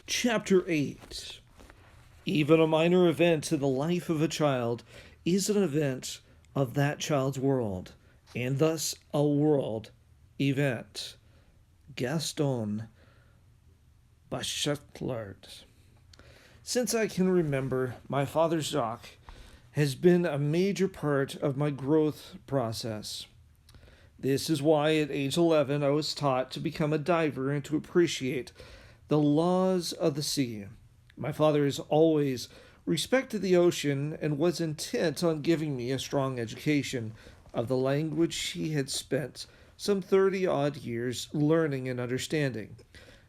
Chapter 8. Even a minor event in the life of a child is an event of that child's world, and thus a world event. Gaston Bachelard. Since I can remember, my father Jacques has been a major part of my growth process. This is why at age 11 I was taught to become a diver and to appreciate the laws of the sea. My father has always respected the ocean and was intent on giving me a strong education of the language he had spent some 30 odd years learning and understanding,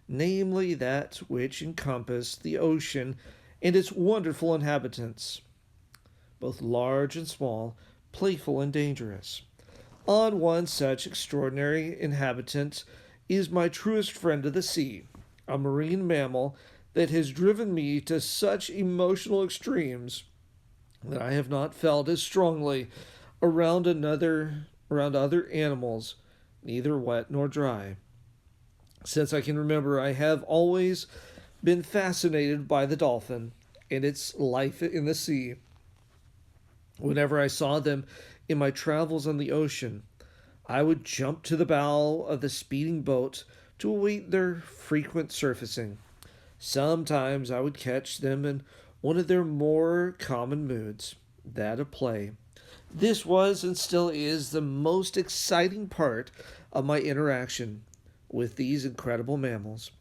namely that which encompassed the ocean and its wonderful inhabitants, both large and small, playful and dangerous. On one such extraordinary inhabitant is my truest friend of the sea, a marine mammal that has driven me to such emotional extremes that I have not felt as strongly around other animals, neither wet nor dry. Since I can remember, I have always been fascinated by the dolphin and its life in the sea. Whenever I saw them in my travels on the ocean, I would jump to the bow of the speeding boat to await their frequent surfacing. Sometimes I would catch them in one of their more common moods, that of play. This was and still is the most exciting part of my interaction with these incredible mammals.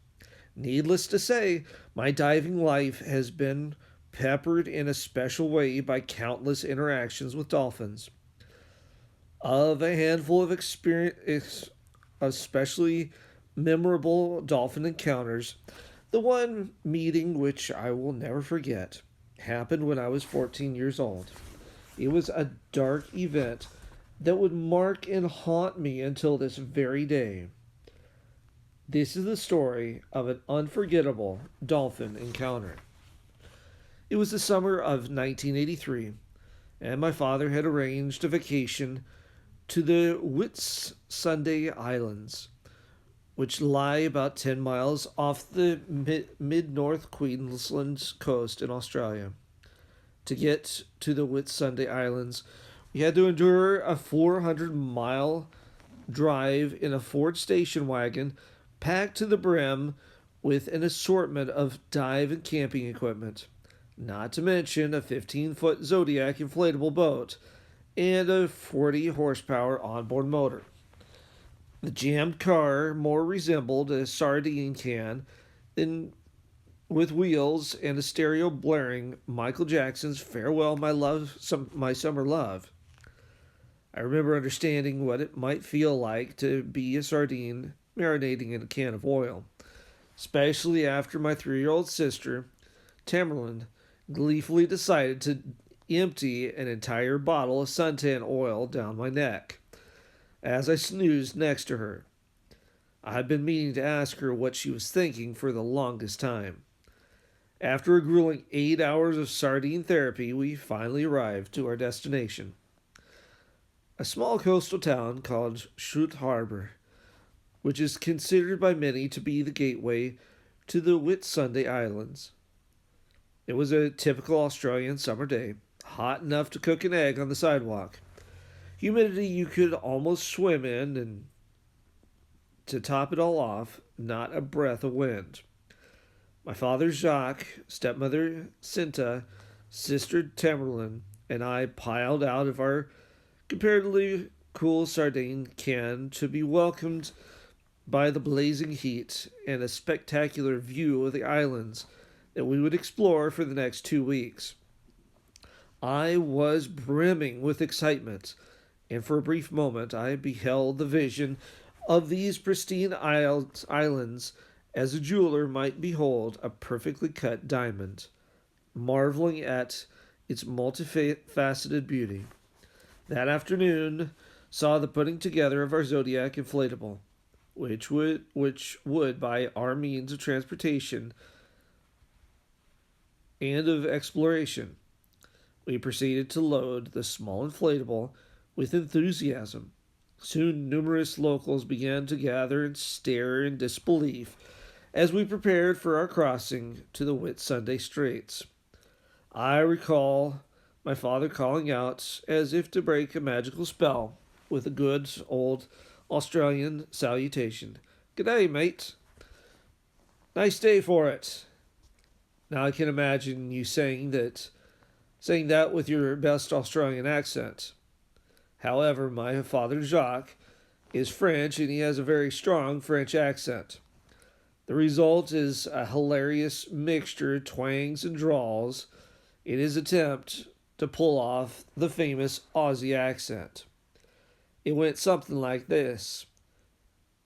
Needless to say, my diving life has been peppered in a special way by countless interactions with dolphins. Of a handful of especially memorable dolphin encounters, the one meeting which I will never forget happened when I was 14 years old. It was a dark event that would mark and haunt me until this very day. This is the story of an unforgettable dolphin encounter. It was the summer of 1983, and my father had arranged a vacation to the Whitsunday Islands, which lie about 10 miles off the mid North Queensland coast in Australia. To get to the Whitsunday Islands, we had to endure a 400-mile drive in a Ford station wagon packed to the brim with an assortment of dive and camping equipment, not to mention a 15-foot Zodiac inflatable boat and a 40 horsepower onboard motor. The jammed car more resembled a sardine can than with wheels and a stereo blaring Michael Jackson's Farewell My Summer Love. I remember understanding what it might feel like to be a sardine marinating in a can of oil, especially after my 3-year-old sister, Tamerlan, gleefully decided to empty an entire bottle of suntan oil down my neck as I snoozed next to her. I had been meaning to ask her what she was thinking for the longest time. After a grueling 8 hours of sardine therapy, we finally arrived to our destination, a small coastal town called Shute Harbor, which is considered by many to be the gateway to the Whitsunday Islands. It was a typical Australian summer day, hot enough to cook an egg on the sidewalk. Humidity you could almost swim in, and to top it all off, not a breath of wind. My father Jacques, stepmother Cinta, sister Tamerlan, and I piled out of our comparatively cool sardine can to be welcomed by the blazing heat and a spectacular view of the islands that we would explore for the next 2 weeks. I was brimming with excitement, and for a brief moment I beheld the vision of these pristine islands as a jeweler might behold a perfectly cut diamond, marveling at its multifaceted beauty. That afternoon saw the putting together of our Zodiac inflatable, which would by our means of transportation and of exploration. We proceeded to load the small inflatable with enthusiasm. Soon numerous locals began to gather and stare in disbelief as we prepared for our crossing to the Whitsunday Straits. I recall my father calling out, as if to break a magical spell, with a good old Australian salutation. "G'day, mate. Nice day for it." Now I can imagine you saying that with your best Australian accent. However, my father Jacques is French and he has a very strong French accent. The result is a hilarious mixture of twangs and drawls in his attempt to pull off the famous Aussie accent. It went something like this: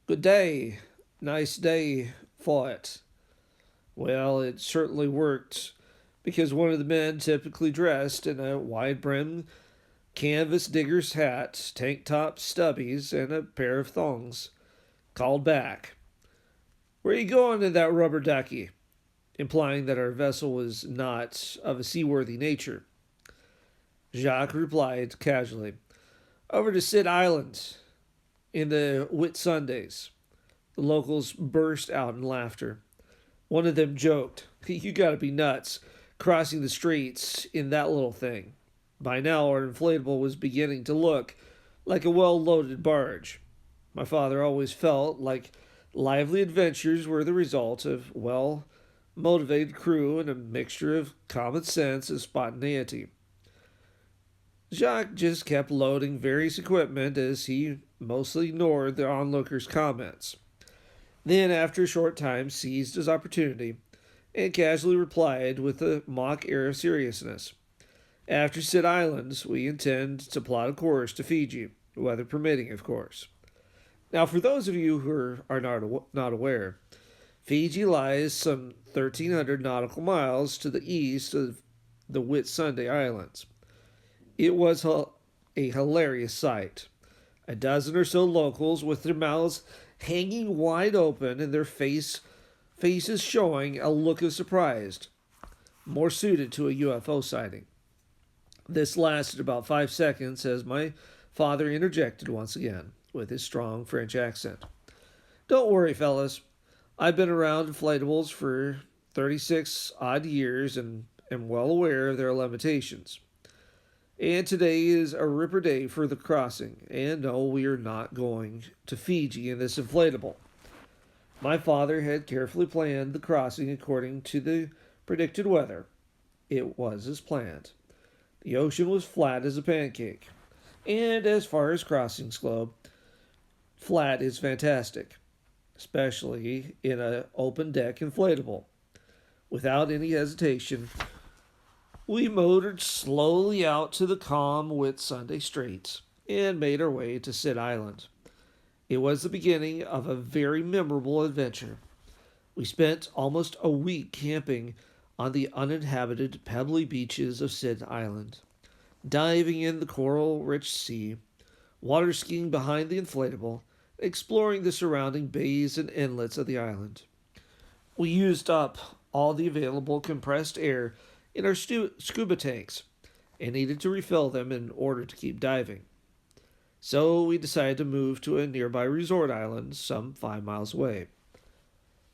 "Good day, nice day for it." Well, it certainly worked because one of the men, typically dressed in a wide brimmed canvas digger's hat, tank top stubbies, and a pair of thongs, called back, "Where you going in that rubber ducky?" implying that our vessel was not of a seaworthy nature. Jacques replied casually, "Over to Sid Island in the Whitsundays." The locals burst out in laughter. One of them joked, "You gotta be nuts, crossing the streets in that little thing." By now, our inflatable was beginning to look like a well loaded barge. My father always felt like lively adventures were the result of well motivated crew and a mixture of common sense and spontaneity. Jacques just kept loading various equipment as he mostly ignored the onlookers' comments. Then, after a short time, seized his opportunity and casually replied with a mock air of seriousness, "After Sid Islands, we intend to plot a course to Fiji, weather permitting, of course." Now, for those of you who are not aware, Fiji lies some 1,300 nautical miles to the east of the Whitsunday Islands. It was a hilarious sight. A dozen or so locals with their mouths hanging wide open and their faces showing a look of surprise, more suited to a UFO sighting. This lasted about 5 seconds as my father interjected once again with his strong French accent. "Don't worry, fellas. I've been around inflatables for 36 odd years and am well aware of their limitations. And today is a ripper day for the crossing, and no, we are not going to Fiji in this inflatable." My father had carefully planned the crossing according to the predicted weather. It was as planned. The ocean was flat as a pancake, and as far as crossings go, flat is fantastic, especially in an open deck inflatable. Without any hesitation, we motored slowly out to the calm Whitsunday Straits and made our way to Sid Island. It was the beginning of a very memorable adventure. We spent almost a week camping on the uninhabited pebbly beaches of Sid Island, diving in the coral-rich sea, water skiing behind the inflatable, exploring the surrounding bays and inlets of the island. We used up all the available compressed air in our scuba tanks and needed to refill them in order to keep diving. So we decided to move to a nearby resort island some 5 miles away.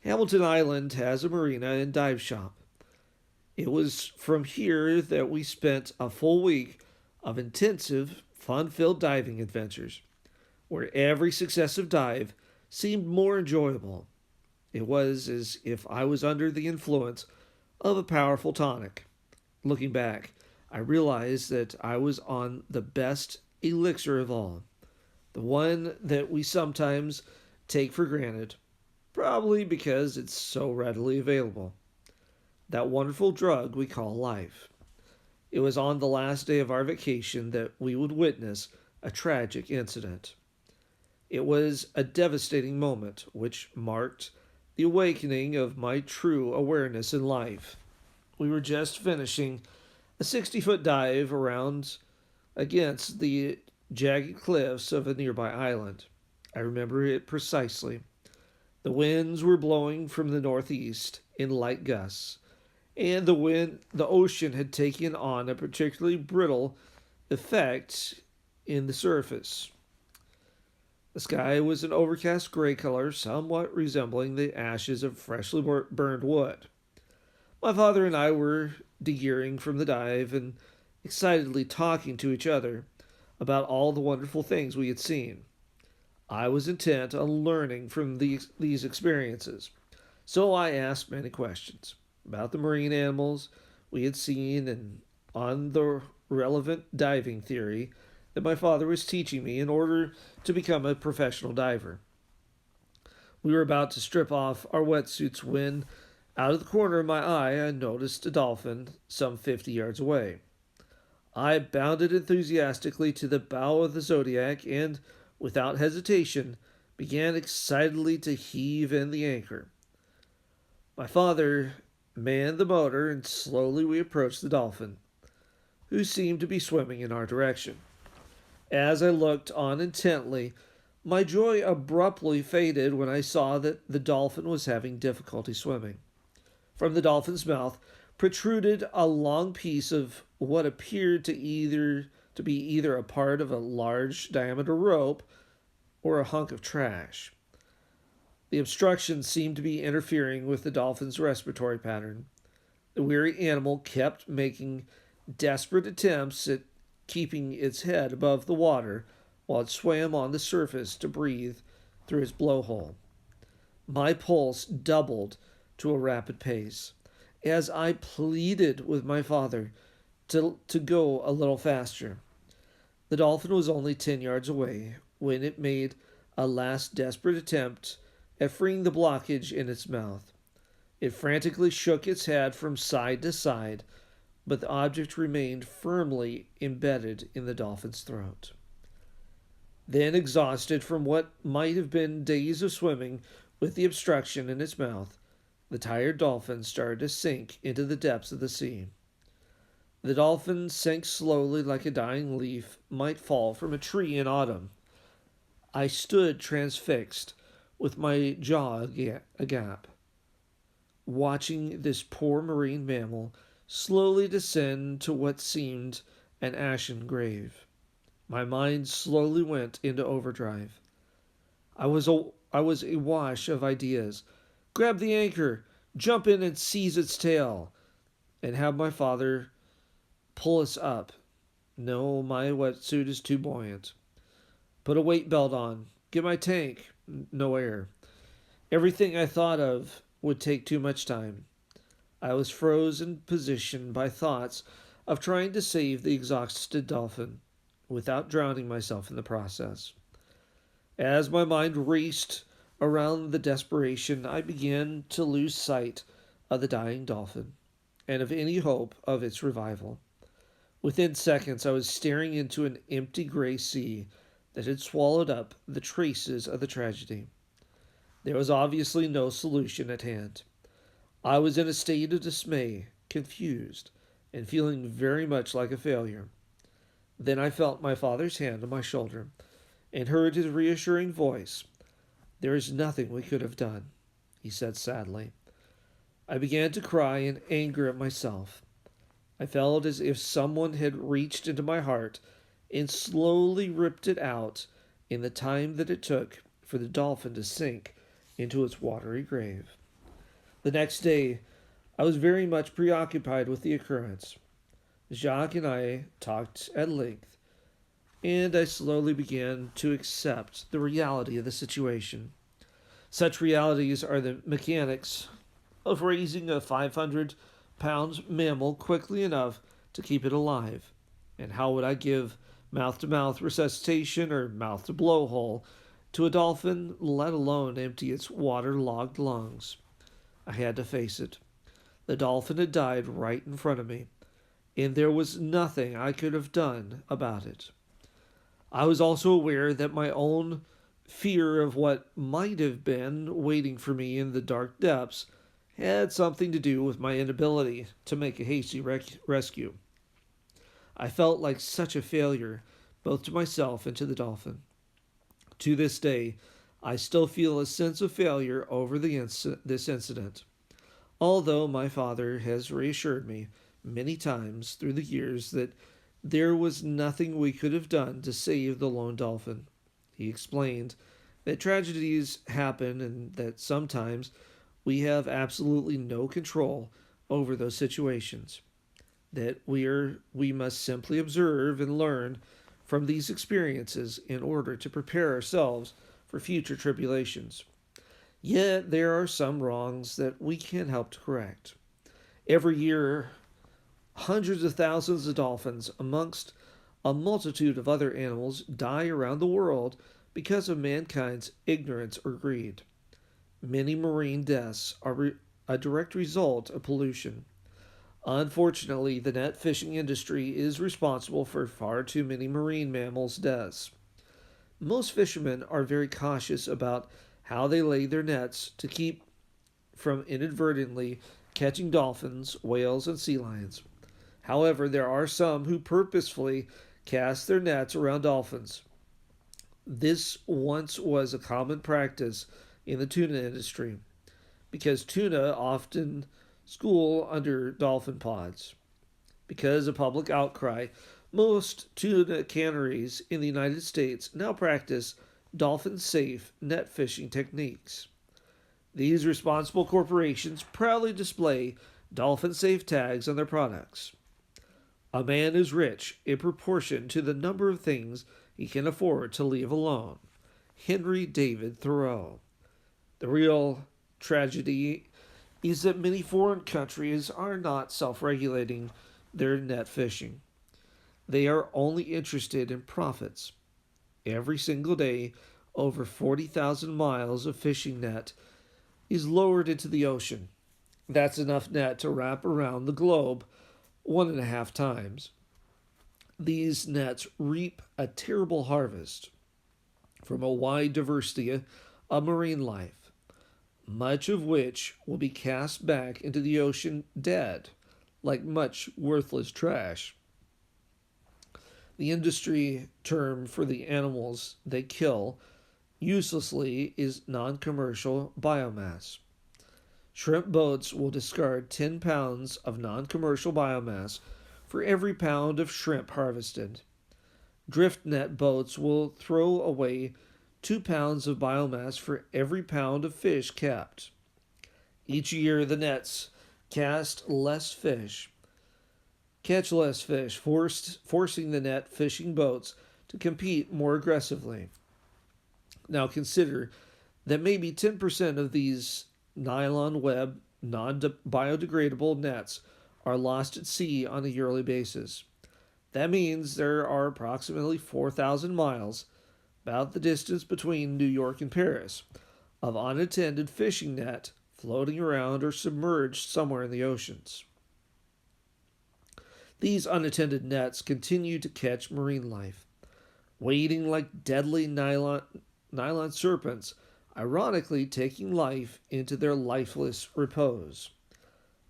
Hamilton Island has a marina and dive shop. It was from here that we spent a full week of intensive, fun-filled diving adventures, where every successive dive seemed more enjoyable. It was as if I was under the influence of a powerful tonic. Looking back, I realized that I was on the best elixir of all, the one that we sometimes take for granted, probably because it's so readily available. That wonderful drug we call life. It was on the last day of our vacation that we would witness a tragic incident. It was a devastating moment which marked the awakening of my true awareness in life. We were just finishing a 60-foot dive around against the jagged cliffs of a nearby island. I remember it precisely. The winds were blowing from the northeast in light gusts, and the ocean had taken on a particularly brittle effect in the surface. The sky was an overcast gray color, somewhat resembling the ashes of freshly burned wood. My father and I were de-gearing from the dive and excitedly talking to each other about all the wonderful things we had seen. I was intent on learning from these experiences, so I asked many questions about the marine animals we had seen and on the relevant diving theory that my father was teaching me in order to become a professional diver. We were about to strip off our wetsuits when, out of the corner of my eye, I noticed a dolphin some 50 yards away. I bounded enthusiastically to the bow of the Zodiac and, without hesitation, began excitedly to heave in the anchor. My father manned the motor, and slowly we approached the dolphin, who seemed to be swimming in our direction. As I looked on intently, my joy abruptly faded when I saw that the dolphin was having difficulty swimming. From the dolphin's mouth protruded a long piece of what appeared to be either a part of a large diameter rope or a hunk of trash. The obstruction seemed to be interfering with the dolphin's respiratory pattern. The weary animal kept making desperate attempts at keeping its head above the water while it swam on the surface to breathe through its blowhole. My pulse doubled to a rapid pace as I pleaded with my father to go a little faster. The dolphin was only 10 yards away when it made a last desperate attempt at freeing the blockage in its mouth. It frantically shook its head from side to side, but the object remained firmly embedded in the dolphin's throat. Then, exhausted from what might have been days of swimming with the obstruction in its mouth, the tired dolphin started to sink into the depths of the sea. The dolphin sank slowly like a dying leaf might fall from a tree in autumn. I stood transfixed, with my jaw agape, watching this poor marine mammal slowly descend to what seemed an ashen grave. My mind slowly went into overdrive. I was awash of ideas. Grab the anchor, jump in and seize its tail, and have my father pull us up. No, my wetsuit is too buoyant. Put a weight belt on. Get my tank. No air. Everything I thought of would take too much time. I was frozen in position by thoughts of trying to save the exhausted dolphin without drowning myself in the process. As my mind raced around the desperation, I began to lose sight of the dying dolphin and of any hope of its revival. Within seconds, I was staring into an empty gray sea that had swallowed up the traces of the tragedy. There was obviously no solution at hand. I was in a state of dismay, confused, and feeling very much like a failure. Then I felt my father's hand on my shoulder and heard his reassuring voice. "There is nothing we could have done," he said sadly. I began to cry in anger at myself. I felt as if someone had reached into my heart and slowly ripped it out in the time that it took for the dolphin to sink into its watery grave. The next day, I was very much preoccupied with the occurrence. Jacques and I talked at length, and I slowly began to accept the reality of the situation. Such realities are the mechanics of raising a 500-pound mammal quickly enough to keep it alive. And how would I give mouth-to-mouth resuscitation or mouth-to-blowhole to a dolphin, let alone empty its water-logged lungs? I had to face it. The dolphin had died right in front of me, and there was nothing I could have done about it. I was also aware that my own fear of what might have been waiting for me in the dark depths had something to do with my inability to make a hasty rescue. I felt like such a failure, both to myself and to the dolphin. To this day, I still feel a sense of failure over this incident, although my father has reassured me many times through the years that there was nothing we could have done to save the lone dolphin. He explained that tragedies happen and that sometimes we have absolutely no control over those situations. That we must simply observe and learn from these experiences in order to prepare ourselves for future tribulations. Yet there are some wrongs that we can't help to correct. Every year, hundreds of thousands of dolphins, amongst a multitude of other animals, die around the world because of mankind's ignorance or greed. Many marine deaths are a direct result of pollution. Unfortunately, the net fishing industry is responsible for far too many marine mammals' deaths. Most fishermen are very cautious about how they lay their nets to keep from inadvertently catching dolphins, whales, and sea lions. However, there are some who purposefully cast their nets around dolphins. This once was a common practice in the tuna industry because tuna often school under dolphin pods. Because of public outcry, most tuna canneries in the United States now practice dolphin safe net fishing techniques. These responsible corporations proudly display dolphin safe tags on their products. A man is rich in proportion to the number of things he can afford to leave alone. Henry David Thoreau. The real tragedy is that many foreign countries are not self regulating their net fishing. They are only interested in profits. Every single day, over 40,000 miles of fishing net is lowered into the ocean. That's enough net to wrap around the globe 1.5 times. These nets reap a terrible harvest from a wide diversity of marine life, much of which will be cast back into the ocean dead, like much worthless trash. The industry term for the animals they kill uselessly is non commercial biomass. Shrimp boats will discard 10 pounds of non commercial biomass for every pound of shrimp harvested. Drift net boats will throw away 2 pounds of biomass for every pound of fish kept. Each year, the nets catch less fish, forcing the net fishing boats to compete more aggressively. Now consider that maybe 10% of these nylon web, non biodegradable nets are lost at sea on a yearly basis. That means there are approximately 4,000 miles, about the distance between New York and Paris, of unattended fishing net floating around or submerged somewhere in the oceans. These unattended nets continue to catch marine life, waiting like deadly nylon serpents, ironically taking life into their lifeless repose.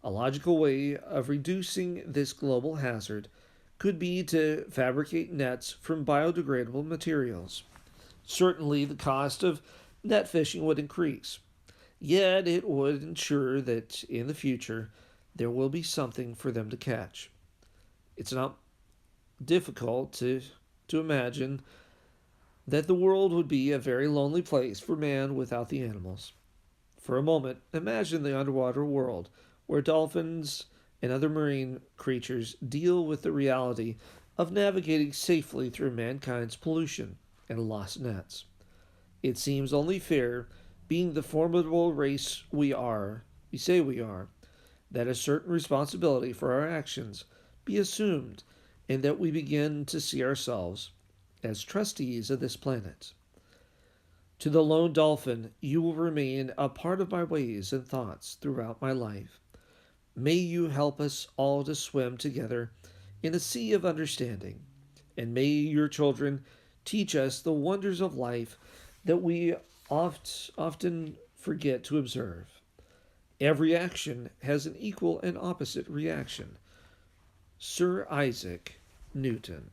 A logical way of reducing this global hazard could be to fabricate nets from biodegradable materials. Certainly, the cost of net fishing would increase, yet it would ensure that in the future there will be something for them to catch. It's not difficult to imagine that the world would be a very lonely place for man without the animals. For a moment, imagine the underwater world where dolphins and other marine creatures deal with the reality of navigating safely through mankind's pollution and lost nets. It seems only fair, being the formidable race we say we are, that a certain responsibility for our actions be assumed and that we begin to see ourselves as trustees of this planet. To the lone dolphin, you will remain a part of my ways and thoughts throughout my life. May you help us all to swim together in a sea of understanding, and may your children teach us the wonders of life that we often forget to observe. Every action has an equal and opposite reaction. Sir Isaac Newton.